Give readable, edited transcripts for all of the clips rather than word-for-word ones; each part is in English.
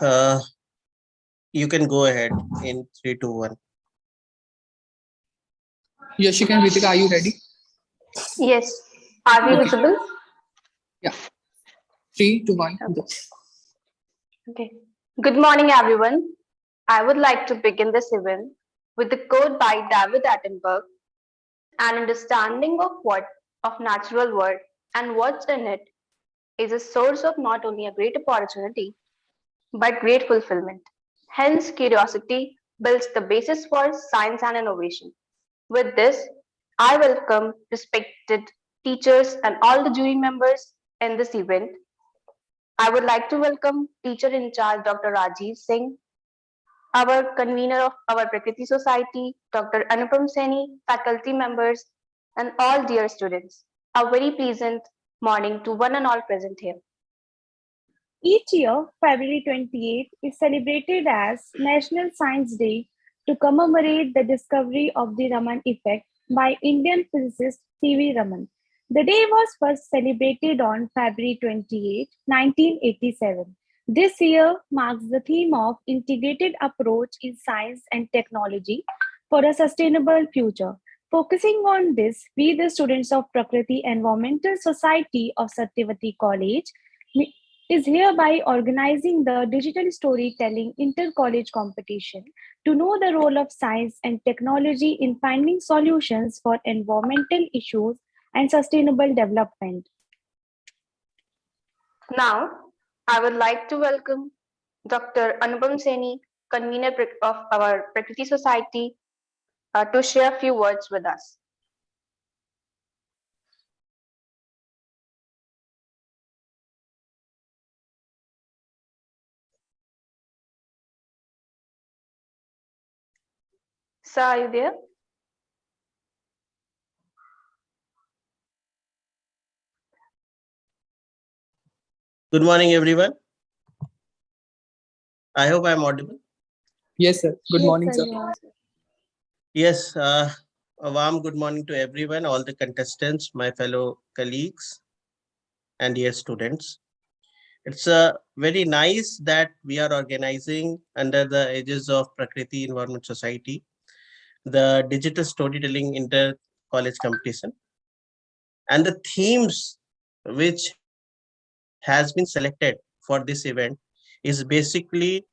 Uh, you can go ahead in 3, 2, 1. Yashik and Ritika, are you ready? Yes. Are we Okay. visible? Yeah. 3, 2, 1. Go. Okay. Good morning, everyone. I would like to begin this event with a quote by David Attenborough: "An understanding of what of natural world and what's in it is a source of not only a great opportunity but great fulfillment. Hence, curiosity builds the basis for science and innovation." With this, I welcome respected teachers and all the jury members in this event. I would like to welcome teacher in charge Dr. Rajiv Singh, our convener of our Prakriti Society, Dr. Anupam Seni, faculty members, and all dear students. A very pleasant morning to one and all present here. Each year, February 28th is celebrated as National Science Day to commemorate the discovery of the Raman effect by Indian physicist C.V. Raman. The day was first celebrated on February 28, 1987. This year marks the theme of integrated approach in science and technology for a sustainable future. Focusing on this, we, the students of Prakriti Environmental Society of Satyavati College, is hereby organizing the digital storytelling inter-college competition to know the role of science and technology in finding solutions for environmental issues and sustainable development. Now, I would like to welcome Dr. Anupam Seni, convener of our Prakriti Society, to share a few words with us. Sir, are you there? Good morning, everyone. I hope I'm audible. Yes, sir. Good morning, sir. Yes, a warm good morning to everyone, all the contestants, my fellow colleagues, and dear students. It's very nice that we are organizing under the aegis of Prakriti Environment Society the digital storytelling inter college competition, and the themes which has been selected for this event is basically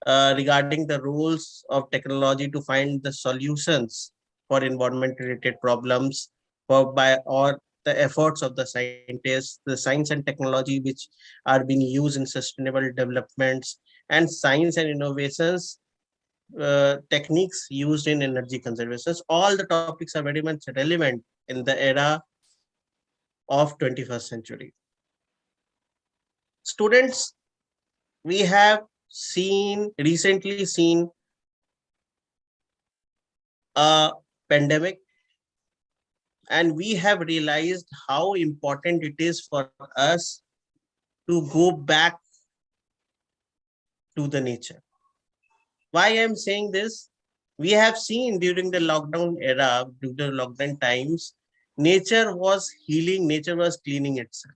regarding the roles of technology to find the solutions for environment related problems or the efforts of the scientists, the science and technology which are being used in sustainable developments, and science and innovations techniques used in energy conservation. All the topics are very much relevant in the era of 21st century. Students, we have recently seen a pandemic, and we have realized how important it is for us to go back to the nature. Why I'm saying this? We have seen during the lockdown era, during the lockdown times, nature was healing, nature was cleaning itself.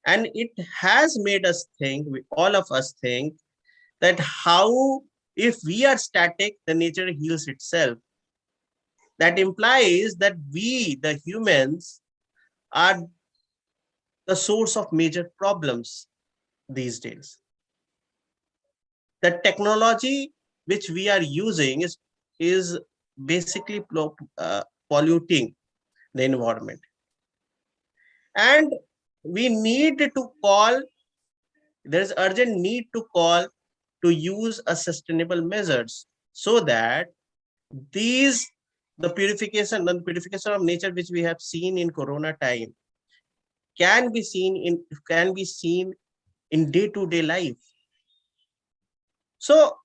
And it has made us think, all of us think, that how if we are static, the nature heals itself. That implies that we, the humans, are the source of major problems these days. The technology which we are using is basically polluting the environment. And we need to call, there is urgent need to call to use a sustainable measures so that these the purification of nature which we have seen in corona time can be seen in day-to-day life. So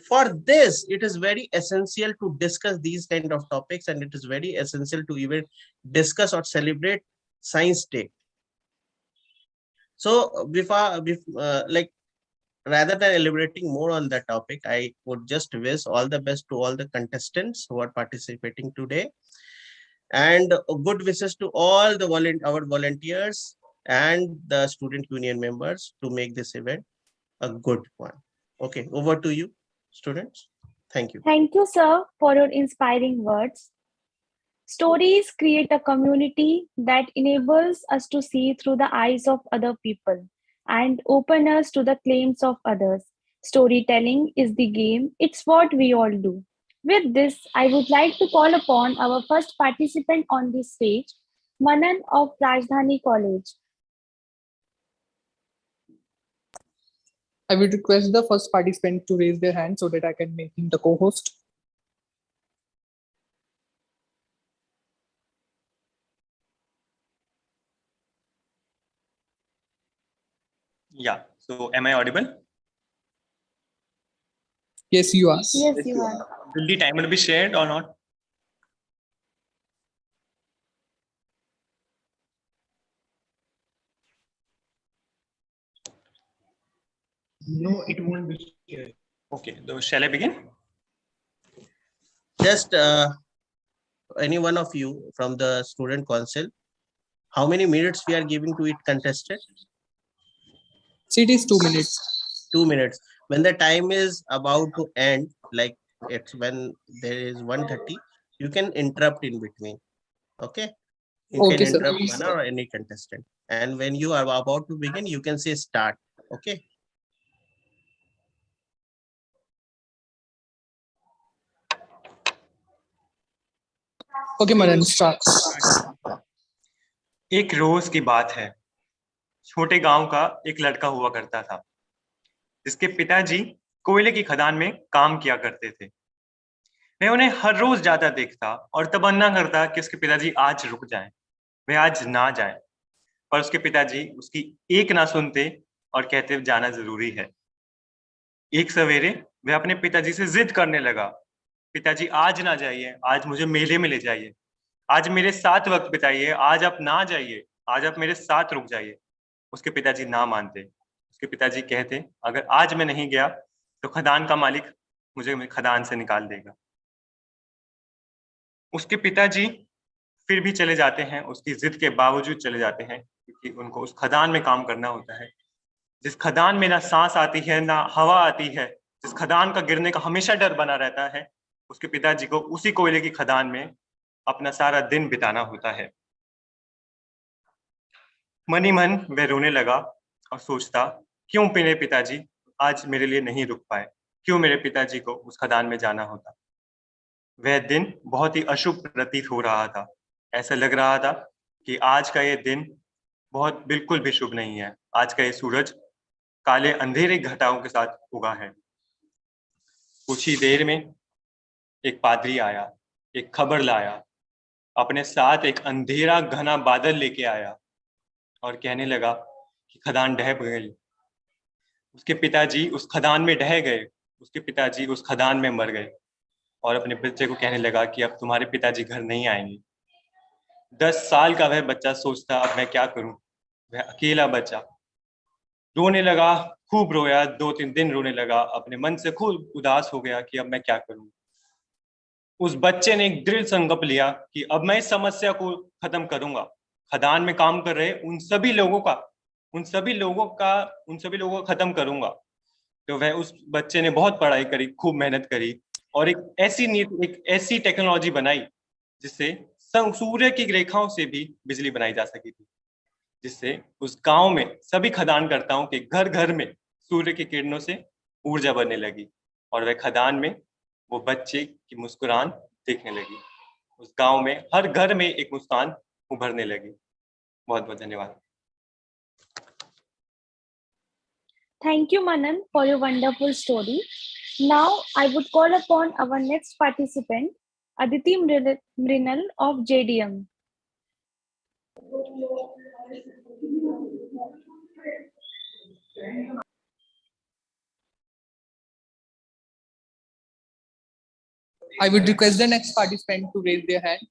for this, it is very essential to discuss these kind of topics, and it is very essential to even discuss or celebrate Science Day. So like rather than elaborating more on that topic, I would just wish all the best to all the contestants who are participating today, and good wishes to all our volunteers and the student union members to make this event a good one. Okay, over to you, students. Thank you. Thank you, sir, for your inspiring words. Stories create a community that enables us to see through the eyes of other people and open us to the claims of others. Storytelling is the game, it's what we all do. With this, I would like to call upon our first participant on this stage, Manan of Rajdhani College. I would request the first participant to raise their hand so that I can make him the co-host. Yeah. So am I audible? Yes, you are. Yes, you are. Will the timer be shared or not? No, it won't be shared. Okay. So shall I begin? Just any one of you from the student council, how many minutes we are giving to it contested? So it is 2 minutes. 2 minutes. When the time is about to end, like it's when there is 1:30, you can interrupt in between. Okay. You can Okay, sir. interrupt one or any contestant. And when you are about to begin, you can say start. Okay. Okay, Manan, start. एक रोज की बात है। छोटे गांव का एक लड़का हुआ करता था जिसके पिताजी कोयले की खदान में काम किया करते थे। वह उन्हें हर रोज जाता देखता और तमन्ना करता कि उसके पिताजी आज रुक जाएं, वे आज ना जाएं। पर उसके पिताजी उसकी एक ना सुनते और कहते जाना जरूरी है। एक सवेरे वह अपने पिताजी से जिद करने लगा, पिताजी आज ना जाइए, आज मुझे मेले में ले जाइए, आज मेरे साथ वक्त बिताइए, आज आप ना जाइए, आज आप मेरे साथ रुक जाइए। उसके पिताजी ना मानते। उसके पिताजी कहते, अगर आज मैं नहीं गया तो खदान का मालिक मुझे खदान से निकाल देगा। उसके पिताजी फिर भी चले जाते हैं, उसकी जिद के बावजूद चले जाते हैं, क्योंकि उनको उस खदान में काम करना होता है, जिस खदान में ना सांस आती है ना हवा आती है, जिस खदान का गिरने का हमेशा डर बना रहता है। उसके पिताजी को उसी कोयले की खदान में अपना सारा दिन बिताना होता है। मन ही मन वह रोने लगा और सोचता, क्यों मेरे पिताजी आज मेरे लिए नहीं रुक पाए, क्यों मेरे पिताजी को उस खदान में जाना होता। वह दिन बहुत ही अशुभ प्रतीत हो रहा था। ऐसा लग रहा था कि आज का ये दिन बहुत बिल्कुल भी शुभ नहीं है। आज का ये सूरज काले अंधेरे घटाओं के साथ उगा है। कुछ ही देर में एक पादरी आया, एक खबर लाया, अपने साथ एक अंधेरा घना बादल लेके आया और कहने लगा कि खदान ढह गई। उसके पिताजी उस खदान में ढह गए, उसके पिताजी उस खदान में मर गए और अपने बच्चे को कहने लगा कि अब तुम्हारे पिताजी घर नहीं आएंगे। 10 साल का वह बच्चा सोचता, अब मैं क्या करूं। वह अकेला बच्चा रोने लगा, खूब रोया, 2-3 दिन रोने लगा, अपने मन से खूब उदास हो गया कि अब मैं क्या करूं। उस बच्चे ने एक दृढ़ संकल्प लिया कि अब मैं इस समस्या को खत्म करूंगा। खदान में काम कर रहे उन सभी लोगों को खत्म करूंगा। तो वह उस बच्चे ने बहुत पढ़ाई करी, खूब मेहनत करी और एक ऐसी टेक्नोलॉजी बनाई जिससे सूर्य की रेखाओं से भी बिजली बनाई जा सकी थी, जिससे उस गांव में सभी खदानकर्ताओं के घर घर में सूर्य की किरणों से ऊर्जा बनने लगी और वह खदान में वो बच्चे की मुस्कुराहट दिखने लगी। उस गांव में हर घर में एक मुस्कान उभरने लगी। बहुत बहुत धन्यवाद। Thank you, Manan, for your wonderful story. Now, I would call upon our next participant, Aditi Mrinal of JDM. I would request the next participant to raise their hand.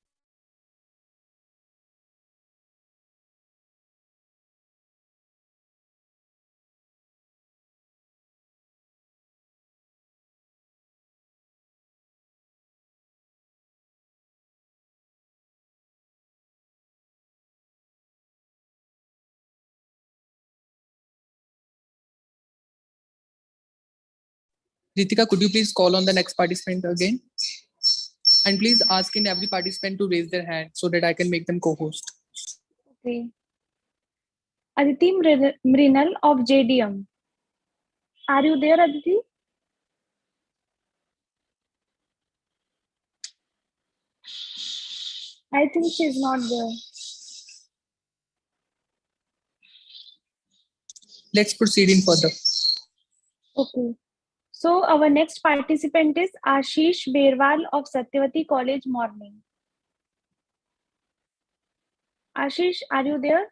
Ritika, could you please call on the next participant again? And please ask in every participant to raise their hand so that I can make them co-host. Okay. Aditi Mrinal of JDM. Are you there, Aditi? I think she's not there. Let's proceed in further. Okay. So our next participant is Ashish Berwal of Satyavati College, Morning. Ashish, are you there?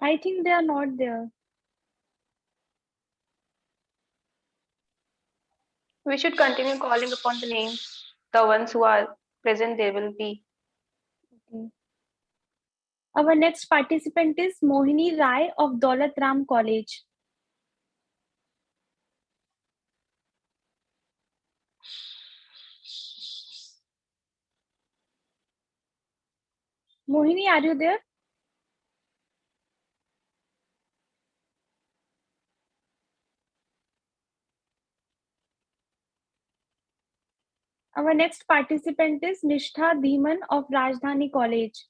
I think they are not there. We should continue calling upon the names. The ones who are present, they will be. Okay. Our next participant is Mohini Rai of Daulat Ram College. Mohini, are you there? Our next participant is Nishtha Dhiman of Rajdhani College.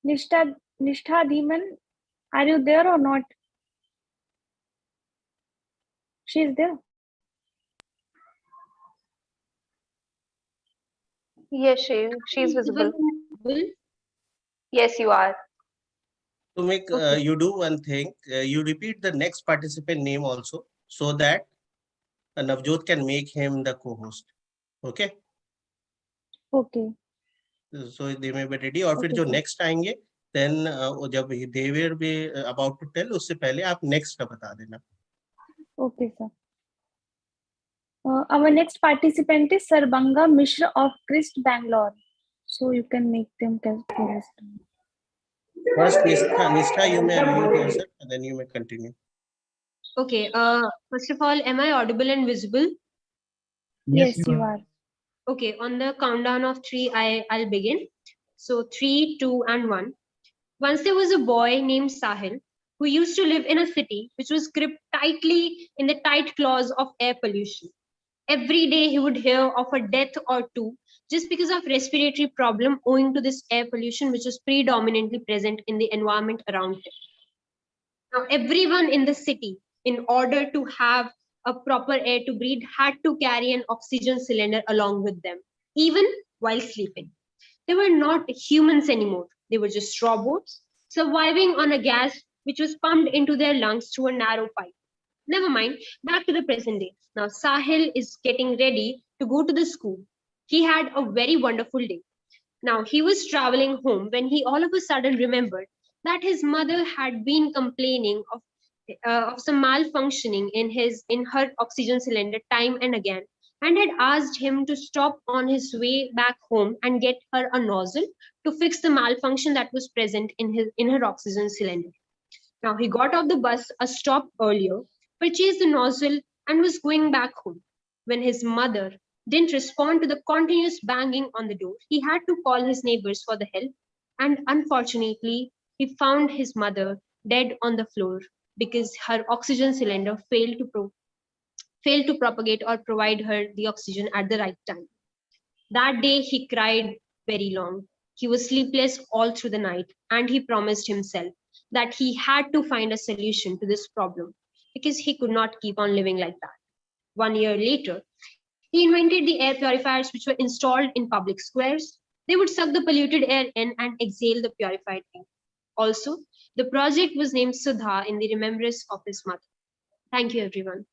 Nishtha Dhiman, are you there or not? She is there. Yes, she's visible. Yes, you are. To make Okay. you do one thing, you repeat the next participant name also, so that Navjot can make him the co-host. Okay, Okay. so they may be ready. और फिर Okay, जो sir. next आएंगे, then जब they will be about to tell, उससे पहले आप next का बता देना. Okay, sir. Our next participant is Sarbanga Mishra of Christ, Bangalore. So you can make them co-host. First, Nistha, you may unmute yourself and then you may continue. Okay. First of all, am I audible and visible? Yes, you are. Okay. On the countdown of three, I'll begin. So 3, 2, and 1. Once there was a boy named Sahil who used to live in a city which was gripped tightly in the tight claws of air pollution. Every day he would hear of a death or two just because of respiratory problem owing to this air pollution which was predominantly present in the environment around him. Now, everyone in the city, in order to have a proper air to breathe, had to carry an oxygen cylinder along with them, even while sleeping. They were not humans anymore. They were just robots surviving on a gas which was pumped into their lungs through a narrow pipe. Never mind, back to the present day. Now, Sahil is getting ready to go to the school. He had a very wonderful day. Now, he was traveling home when he all of a sudden remembered that his mother had been complaining of some malfunctioning in her oxygen cylinder time and again, and had asked him to stop on his way back home and get her a nozzle to fix the malfunction that was present in her oxygen cylinder. Now he got off the bus a stop earlier, purchased the nozzle, and was going back home. When his mother didn't respond to the continuous banging on the door, he had to call his neighbors for the help, and unfortunately, he found his mother dead on the floor because her oxygen cylinder failed to propagate or provide her the oxygen at the right time. That day he cried very long. He was sleepless all through the night, and he promised himself that he had to find a solution to this problem because he could not keep on living like that. 1 year later, he invented the air purifiers which were installed in public squares. They would suck the polluted air in and exhale the purified air. Also, the project was named Sudha in the remembrance of his mother. Thank you, everyone.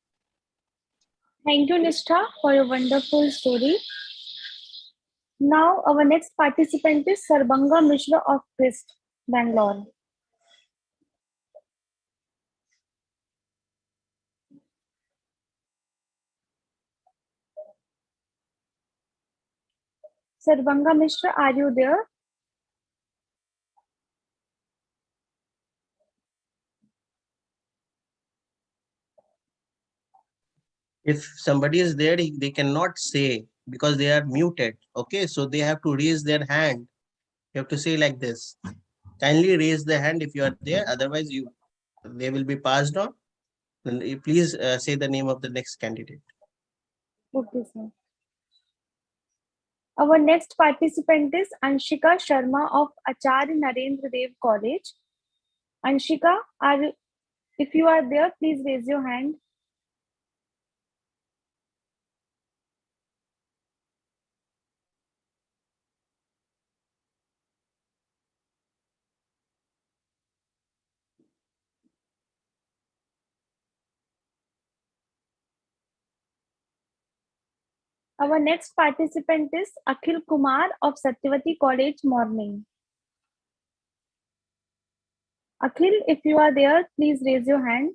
Thank you, Nishtha, for your wonderful story. Now, our next participant is Sarbanga Mishra of Christ, Bangalore. Sarvanga Mishra, are you there? If somebody is there, they cannot say because they are muted. Okay, so they have to raise their hand. You have to say like this. Kindly raise the hand if you are there. Otherwise, they will be passed on. Then please say the name of the next candidate. Okay, sir. Our next participant is Anshika Sharma of Acharya Narendra Dev College. Anshika, if you are there, please raise your hand. Our next participant is Akhil Kumar of Satyavati College, Morning. Akhil, if you are there, please raise your hand.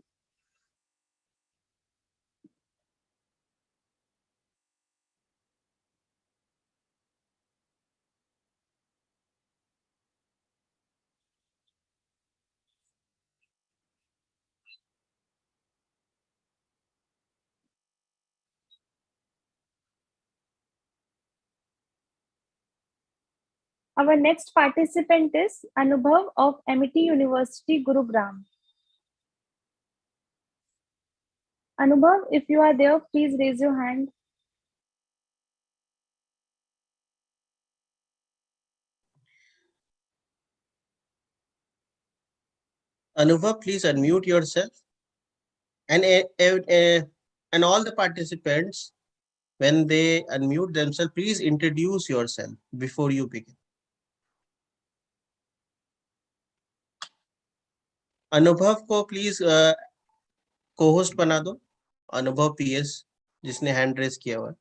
Our next participant is Anubhav of Amity University, Gurugram. Anubhav, if you are there, please raise your hand. Anubhav, please unmute yourself. And all the participants, when they unmute themselves, please introduce yourself before you begin. अनुभव को please co-host बना दो. अनुभव PS जिसने hand raise किया हुआ.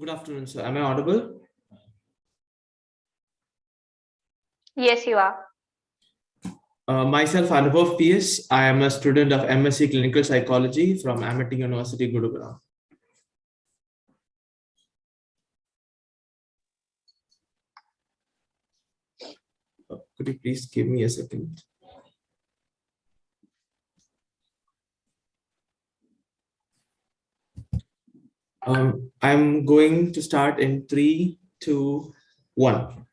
Good afternoon, sir. Am I audible? Yes, you are. Myself, Anubhav PS. I am a student of MSc Clinical Psychology from Amity University, Gurugram. Could you please give me a second? I'm going to start in 3, 2, 1.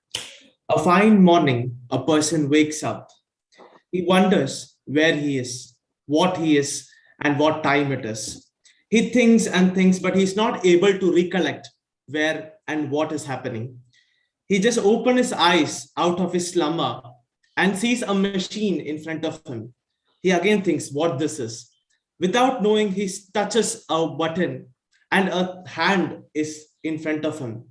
A fine morning, a person wakes up. He wonders where he is, what he is, and what time it is. He thinks and thinks, but he's not able to recollect where and what is happening. He just opens his eyes out of his slumber and sees a machine in front of him. He again thinks what this is. Without knowing, he touches a button and a hand is in front of him.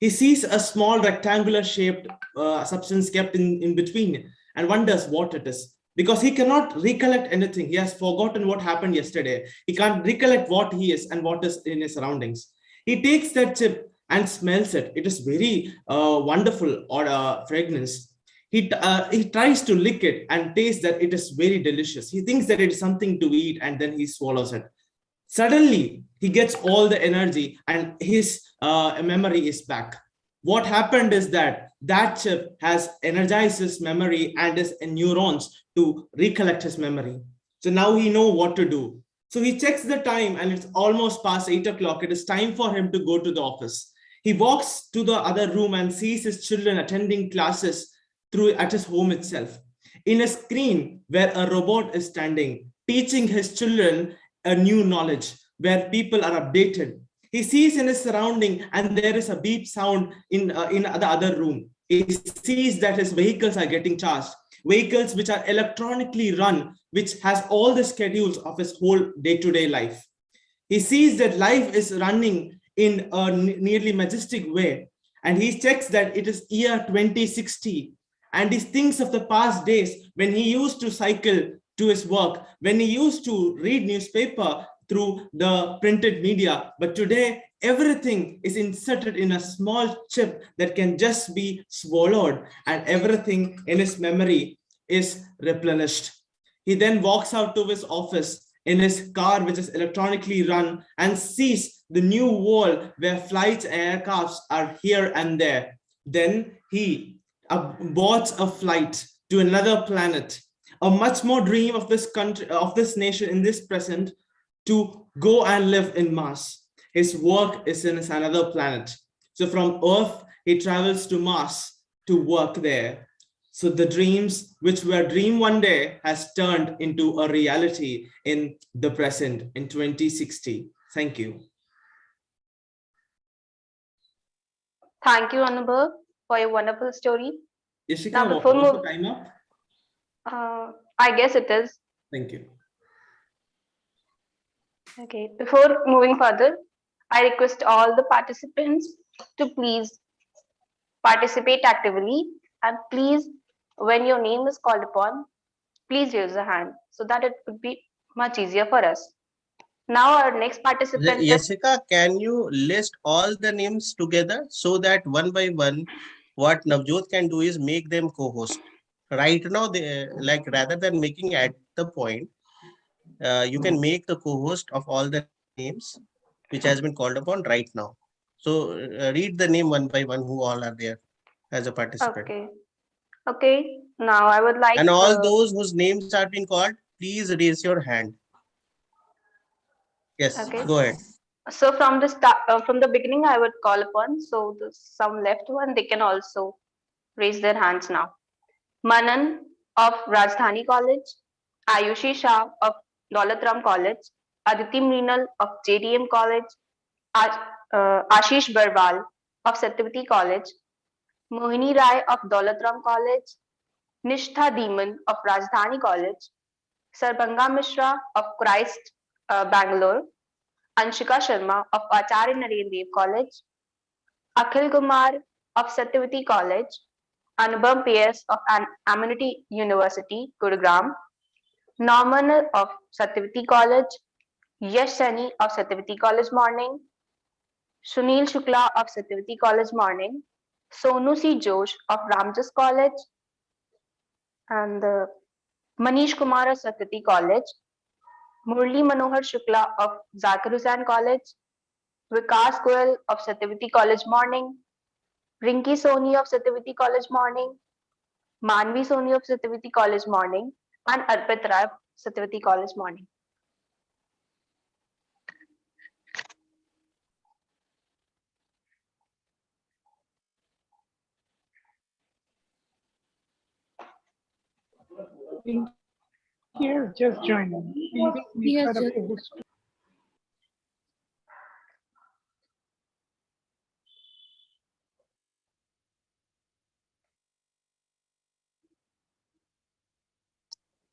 He sees a small rectangular shaped substance kept in between and wonders what it is, because he cannot recollect anything. He has forgotten what happened yesterday. He can't recollect what he is and what is in his surroundings. He takes that chip and smells it. It is very wonderful or fragrance. He tries to lick it and taste that it is very delicious. He thinks that it is something to eat and then he swallows it. Suddenly, he gets all the energy and his memory is back. What happened is that chip has energized his memory and his neurons to recollect his memory. So now he knows what to do. So he checks the time and it's almost past 8 o'clock. It is time for him to go to the office. He walks to the other room and sees his children attending classes at his home itself. In a screen where a robot is standing, teaching his children a new knowledge, where people are updated. He sees in his surrounding and there is a beep sound in the other room. He sees that his vehicles are getting charged, vehicles which are electronically run, which has all the schedules of his whole day-to-day life. He sees that life is running in a nearly majestic way, and he checks that it is year 2060, and he thinks of the past days when he used to cycle to his work, when he used to read newspaper through the printed media. But today, everything is inserted in a small chip that can just be swallowed, and everything in his memory is replenished. He then walks out to his office in his car, which is electronically run, and sees the new world where flights and aircrafts are here and there. Then he boards a flight to another planet, a much more dream of this country, of this nation in this present, to go and live in Mars. His work is in another planet. So from Earth, he travels to Mars to work there. So the dreams which were a dream one day has turned into a reality in the present in 2060. Thank you. Thank you, Anubhav, for your wonderful story. Yashika, Now, what before was the move- time up? I guess it is. Thank you. Okay, before moving further, I request all the participants to please participate actively, and please, when your name is called upon, please raise a hand so that it would be much easier for us. Now our next participant is Yashika, can you list all the names together so that one by one, what Navjot can do is make them co-host. Right now, they like rather than making at the point, you can make the co-host of all the names which has been called upon right now. So read the name one by one who all are there as a participant. okay. Okay, now I would like And all those whose names are being called, please raise your hand. Yes, okay. go ahead. So from the start, from the beginning, I would call upon. So the some left one, they can also raise their hands now. Manan of Rajdhani College, Ayushi Shah of Daulatram College, Aditi Mrinal of JDM College, Ashish Barwal of Satyavati College, Mohini Rai of Daulatram College, Nishtha Deeman of Rajdhani College, Sarbanga Mishra of Christ Bangalore, Anshika Sharma of Acharya Naren Dev College, Akhil Kumar of Satyavati College, Anubhav PS of Amity University, Gurugram, Norman of Satyavati College, Yash Sani of Satyavati College Morning, Sunil Shukla of Satyavati College Morning, Sonu C. Josh of Ramjas College, and Manish Kumar of Satyavati College, Murli Manohar Shukla of Zakir Hussain College, Vikas Goyal of Satyavati College Morning, Rinki Soni of Satyavati College Morning, Manvi Soni of Satyavati College Morning, and Arpit Rai of Satyavati College Morning. Here, just joining. Please He make has her a just- co-host.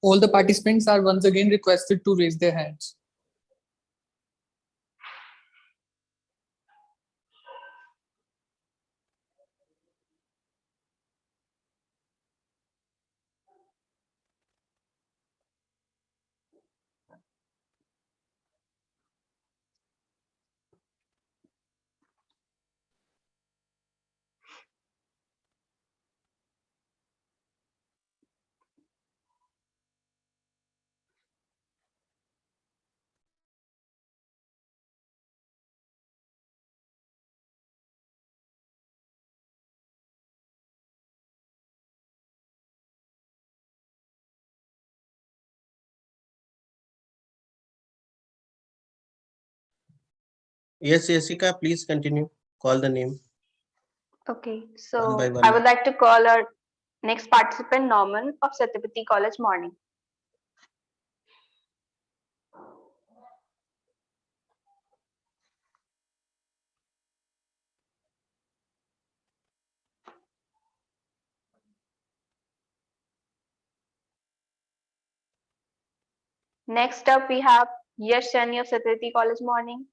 All the participants are once again requested to raise their hands. Yes, Jessica, please continue. Call the name. Okay, One so by one. I would like to call our next participant, Norman of Satyavati College Morning. Next up, we have Yash Sani of Satyavati College Morning.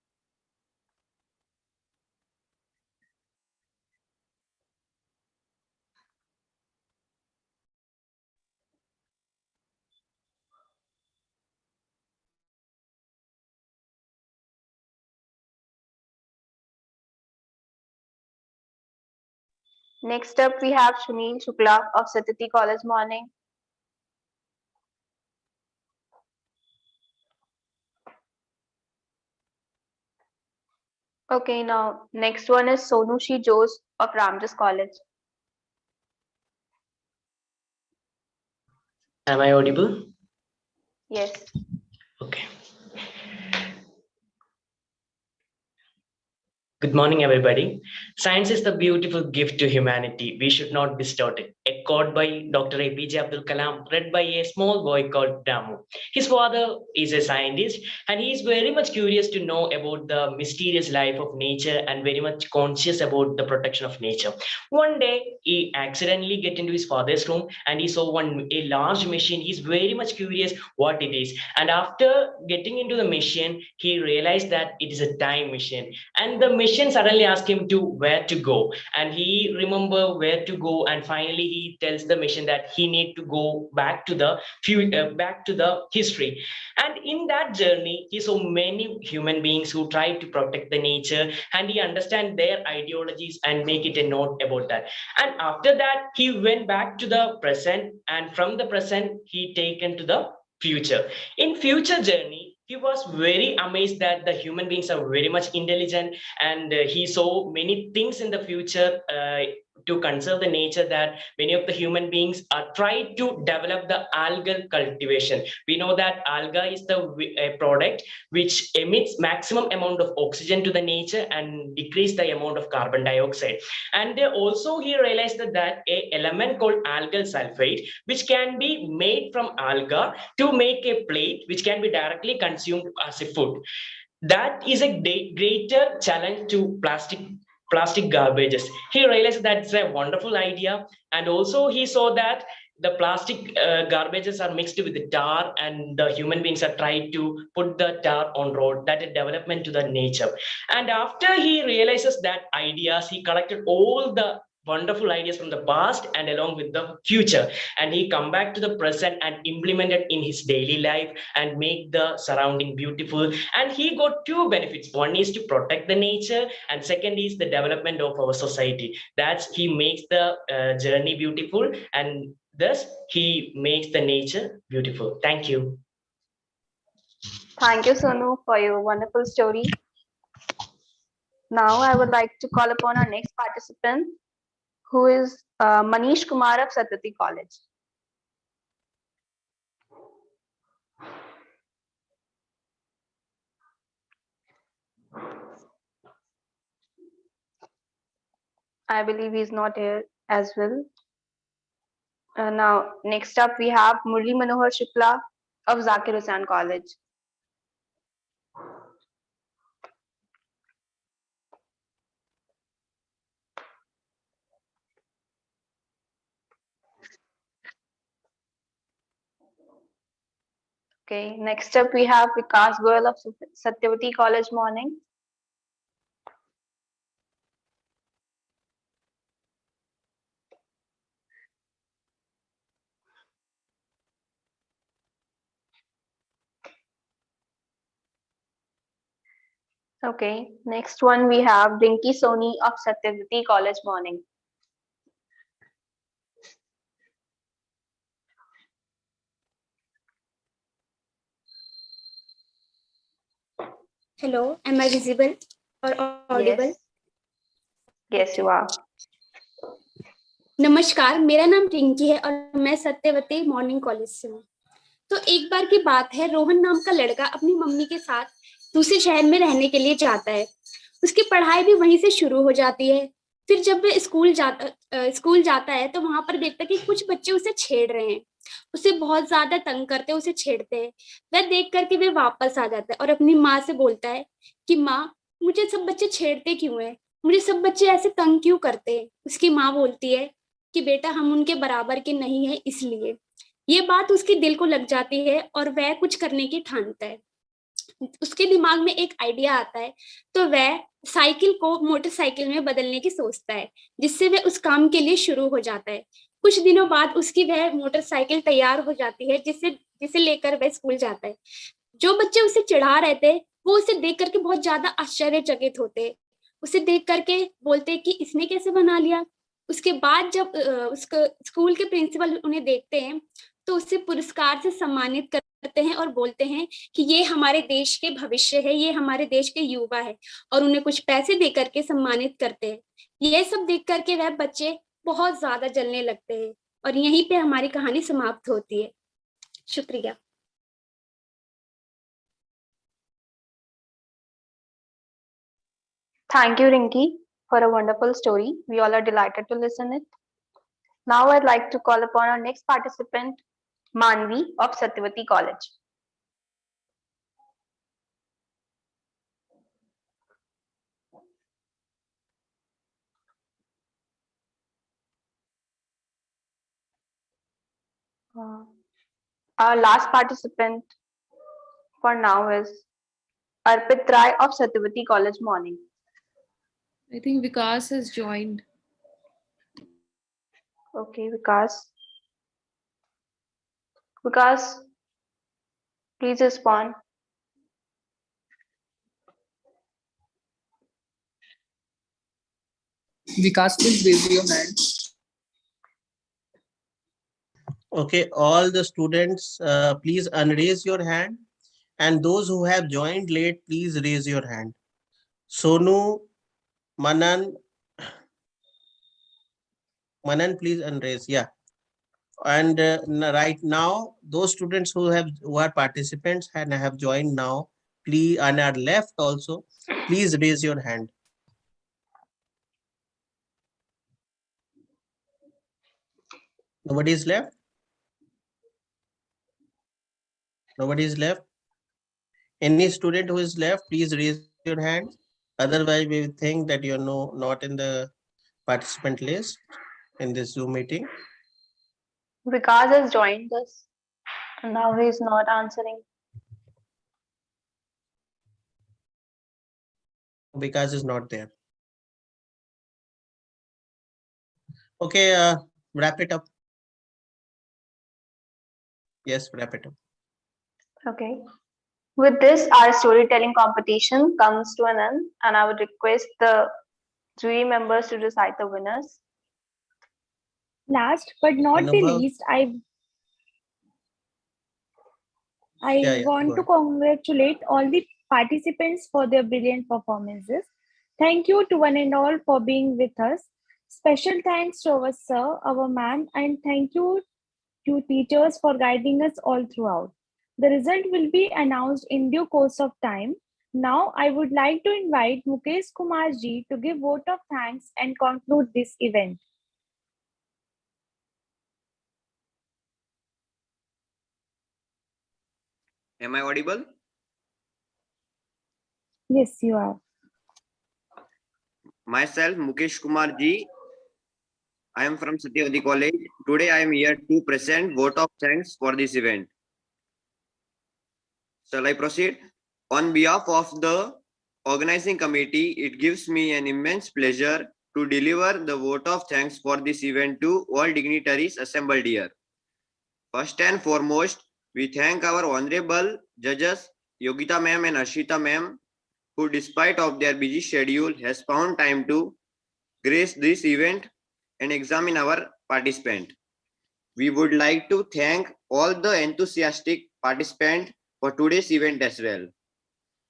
Next up, we have Sunil Shukla of Satyavati College Morning. Okay, now next one is Sonushi Jose of Ramjas College. Am I audible? Yes. Okay. Good morning, everybody. Science is the beautiful gift to humanity. We should not distort it. A quote by Dr. APJ Abdul Kalam, read by a small boy called Damu. His father is a scientist, and he is very much curious to know about the mysterious life of nature and very much conscious about the protection of nature. One day, he accidentally get into his father's room, and he saw a large machine. He's very much curious what it is. And after getting into the machine, he realized that it is a time machine. And the machine suddenly asked him to where to go, and he remember where to go, and finally he tells the machine that he need to go back to the back to the history. And in that journey he saw many human beings who try to protect the nature, and he understand their ideologies and make it a note about that. And after that he went back to the present, and from the present he taken to the future. In future journey, he was very amazed that the human beings are very much intelligent, and he saw many things in the future to conserve the nature, that many of the human beings are trying to develop the algal cultivation. We know that alga is the product which emits maximum amount of oxygen to the nature and decrease the amount of carbon dioxide. And also he realized that a element called algal sulfate, which can be made from alga to make a plate which can be directly consumed as a food. That is a greater challenge to plastic garbages. He realized that's a wonderful idea, and also he saw that the plastic garbages are mixed with the tar, and the human beings are trying to put the tar on road. That is development to the nature. And after he realizes that ideas, he collected all the wonderful ideas from the past and along with the future, and he come back to the present and implement it in his daily life and make the surrounding beautiful. And he got two benefits. One is to protect the nature, and second is the development of our society. That's he makes the journey beautiful, and thus he makes the nature beautiful. Thank you. Thank you, Sonu, for your wonderful story. Now I would like to call upon our next participant, who is Manish Kumar of Satyavati College. I believe he's not here as well. Now, next up we have Murli Manohar Shukla of Zakir Hussain College. Okay, next up we have Vikas Goyal of Satyavati College Morning. Okay, next one we have Rinki Soni of Satyavati College Morning. Hello, am I visible or audible? Yes, you are. नमस्कार, मेरा नाम रिंकी है और मैं Satyavati morning college से हूँ। तो एक बार की बात है, रोहन नाम का लड़का अपनी मम्मी के साथ दूसरे शहर में रहने के लिए जाता है। उसकी पढ़ाई भी वहीं से शुरू हो जाती है। फिर जब वह स्कूल जाता है तो वहां पर देखता है कि कुछ बच्चे उसे छेड़ रहे हैं, उसे बहुत ज्यादा तंग करते हैं, उसे छेड़ते हैं। वह देख करके वह वापस आ जाता है और अपनी माँ से बोलता है कि माँ, मुझे सब बच्चे छेड़ते क्यों हैं, मुझे सब बच्चे ऐसे तंग क्यों करते हैं। उसकी माँ बोलती है कि बेटा, हम उनके बराबर के नहीं है, इसलिए। ये बात उसके दिल को लग जाती है और वह कुछ करने की ठानता है। उसके दिमाग में एक आइडिया आता है, तो वह साइकिल को मोटरसाइकिल में बदलने की सोचता है, जिससे वह उस काम के लिए शुरू हो जाता है। कुछ दिनों बाद उसकी वह मोटरसाइकिल तैयार हो जाती है, जिसे लेकर वह स्कूल जाता है। जो बच्चे उसे चिढ़ा रहे थे वो उसे देख करके बहुत ज्यादा आश्चर्यचकित होते, उसे देख करके बोलते कि इसने कैसे बना लिया। उसके बाद जब उसका स्कूल के प्रिंसिपल उन्हें देखते हैं तो उसे पुरस्कार से सम्मानित कर करते हैं और बोलते हैं कि ये हमारे देश के भविष्य है, ये हमारे देश के युवा है, और उन्हें कुछ पैसे दे करके सम्मानित करते हैं। ये सब देख करके वह बच्चे बहुत ज्यादा जलने लगते हैं और यहीं पे हमारी कहानी समाप्त होती है। शुक्रिया। Thank you, Rinki, for a wonderful story. We all are delighted to listen it. Now I'd like to call upon our next participant, Manvi of Satyavati College. Our last participant for now is Arpit Rai of Satyavati College Morning. I think Vikas has joined. Okay, Vikas. Vikas, please respond. Vikas, please raise your hand. Okay, all the students, please unraise your hand. And those who have joined late, please raise your hand. Sonu, Manan, please unraise. Yeah. And right now, those students who are participants and have joined now, please, and are left also, please raise your hand. Nobody is left? Nobody is left? Any student who is left, please raise your hand. Otherwise, we will think that you are not in the participant list in this Zoom meeting. Vikas has joined us and now he is not answering. Vikas is not there. Okay, wrap it up. Yes, wrap it up. Okay. With this, our storytelling competition comes to an end, and I would request the jury members to decide the winners. Last but not the Anubhav. least, I Yeah, want go to ahead. congratulate all the participants for their brilliant performances. Thank you to one and all for being with us. Special thanks to our sir, our ma'am, and thank you to teachers for guiding us all throughout. The result will be announced in due course of time. Now, I would like to invite Mukesh Kumar ji to give vote of thanks and conclude this event. Am I audible? Yes, you are. Myself, Mukesh Kumar ji. I am from Satyavati College. Today I am here to present vote of thanks for this event. Shall I proceed? On behalf of the organizing committee, it gives me an immense pleasure to deliver the vote of thanks for this event to all dignitaries assembled here. First and foremost, we thank our honorable judges, Yogita ma'am and Ashita ma'am, who despite of their busy schedule has found time to grace this event and examine our participant. We would like to thank all the enthusiastic participants for today's event as well.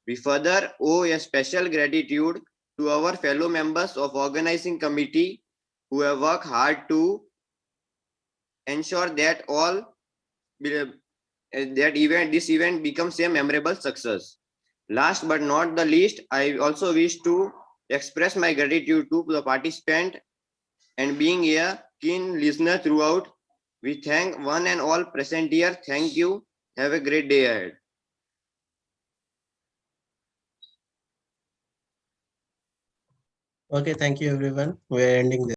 We further owe a special gratitude to our fellow members of organizing committee who have worked hard to ensure that this event becomes a memorable success. Last but not the least, I also wish to express my gratitude to the participant and being a keen listener throughout. We thank one and all present here. Thank you. Have a great day ahead. Okay, thank you everyone. We are ending this.